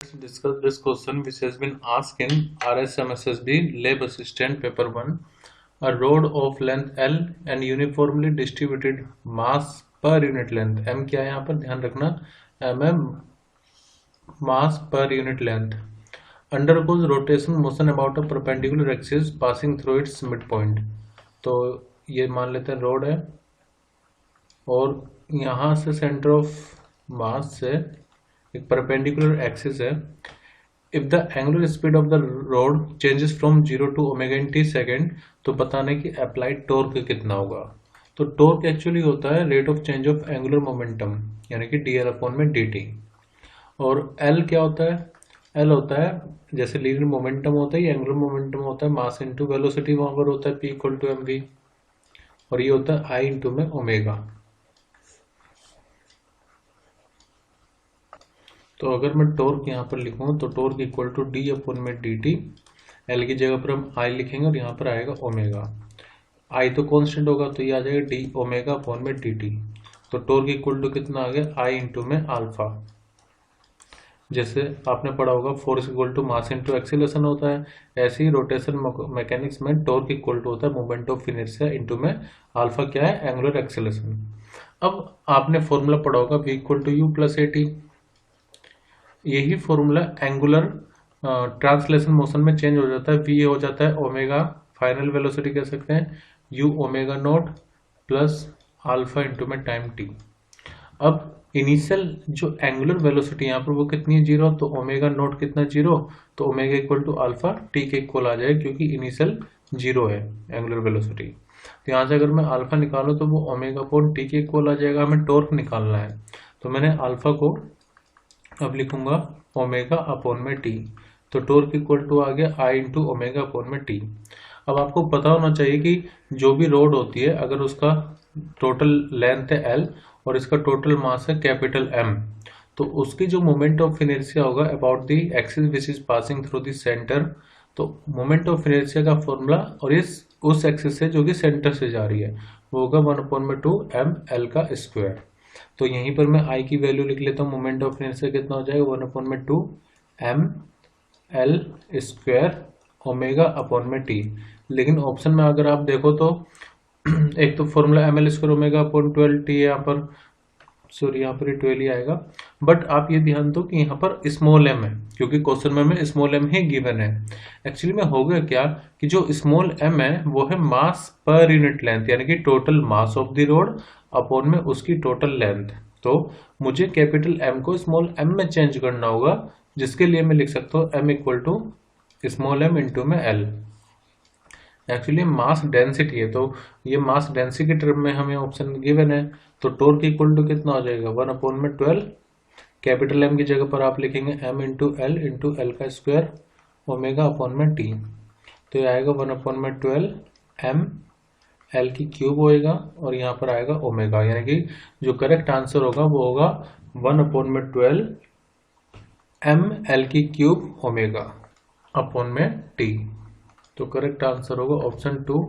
let's discuss this question which has been asked in RSMSSB Lab Assistant Paper 1. A rod of length L and uniformly distributed mass per unit length. M क्या है यहाँ पर ध्यान रखना, mm mass per unit length. Undergoes rotation motion about a perpendicular axis passing through its midpoint. तो ये मान लेते हैं रोड है और यहाँ से सेंटर ऑफ मास से एक परपेंडिकुलर एक्सिस है. If the angular speed of the rod changes from 0 to omega in t second, तो बताने की अप्लाइड टॉर्क कितना होगा. तो टॉर्क एक्चुअली होता है rate of change of angular momentum यानी कि डी एल अपॉन में डी टी. और एल क्या होता है, एल होता है जैसे लीनियर मोमेंटम होता है, एंगुलर मोमेंटम होता है मास इंटू वेलोसिटी, वहां पर होता है P equal to M V, और ये होता है आई इंटू में ओमेगा. तो अगर मैं टॉर्क यहाँ पर लिखूँ तो torque equal to d upon में डी टी, एल की जगह पर हम आई लिखेंगे और यहाँ पर आएगा ओमेगा. आई तो कांस्टेंट होगा तो ये आ जाएगा डी ओमेगा अपॉन में डी टी. तो टॉर्क इक्वल टू कितना आ गया, आई इंटू में अल्फा. जैसे आपने पढ़ा होगा force equal to mass into acceleration होता है, ऐसे ही रोटेशन मैकेनिक्स में टॉर्क इक्वल टू होता है मोमेंट ऑफ इनर्शिया इंटू में अल्फा क्या है, एंगुलर एक्सीलरेशन. अब आपने फॉर्मूला पढ़ा होगा v equal to u plus a t. यही फॉर्मूला एंगुलर ट्रांसलेशन मोशन में चेंज हो जाता है, v हो जाता है ओमेगा, फाइनल वेलोसिटी कह सकते हैं u omega naught plus alpha into में टाइम t. अब इनिशियल जो एंगुलर वेलोसिटी यहाँ पर वो कितनी है, 0, तो ओमेगा नॉट कितना 0, तो omega equal to alpha t के इक्वल आ जाएगा क्योंकि इनिशियल 0 है एंगुलर वेलोसिटी. तो यहाँ से अगर मैं अल्फा निकालूँ तो वो ओमेगा अपॉन टी के इक्वल आ जाएगा. हमें टॉर्क निकालना है तो मैंने अल्फा को अब लिखूंगा ओमेगा अपॉन में टी. तो टॉर्क इक्वल टू आ गया आई इंटू ओमेगा अपॉन में टी. अब आपको पता होना चाहिए कि जो भी रोड होती है अगर उसका टोटल लेंथ है एल और इसका टोटल मास है कैपिटल एम, तो उसकी जो मोमेंट ऑफ इनर्शिया होगा about the axis which is passing through the centre. तो मोमेंट ऑफ इनर्शिया का फॉर्मूला और इस उस एक्सिस से जो कि सेंटर से जा रही है वो होगा 1/2 एम एल का स्क्वायर. तो यहीं पर मैं आई की वैल्यू लिख लेता हूँ, मोमेंट ऑफ इनर्शिया कितना हो जाएगा 1/2 M L square omega upon में टी. लेकिन ऑप्शन में अगर आप देखो तो एक तो formula M L square omega upon 12 t है यहाँ पर, सॉरी यहाँ पर 12 ही आएगा. बट आप ये ध्यान दो कि यहाँ पर स्मॉल एम है क्योंकि क्वेश्चन में स्मॉल एम ही गिवन है. एक्चुअली में हो गया क्या कि जो स्मॉल एम है वो है मास पर यूनिट लेंथ यानी कि total mass of the rod upon में उसकी टोटल लेंथ. तो मुझे कैपिटल एम को स्मॉल एम में चेंज करना होगा जिसके लिए मैं लिख सकता हूँ M equal to small M into में एल. एक्चुअली मास डेंसिटी है तो ये मास डेंसिटी के टर्म में हमें ऑप्शन गिवन है. तो टॉर्क इक्वल टू कितना हो जाएगा 1/12. कैपिटल एम की जगह पर आप लिखेंगे एम इंटू एल का स्क्वायर ओमेगा अपॉन में टी. तो ये आएगा 1/12 एम एल की क्यूब होएगा और यहाँ पर आएगा ओमेगा, यानी कि जो करेक्ट आंसर होगा वो होगा 1/12 एम एल की क्यूब ओमेगा अपॉन में टी. तो करेक्ट आंसर होगा ऑप्शन 2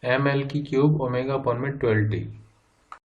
एम एल की क्यूब ओमेगा अपॉन में 12 टी.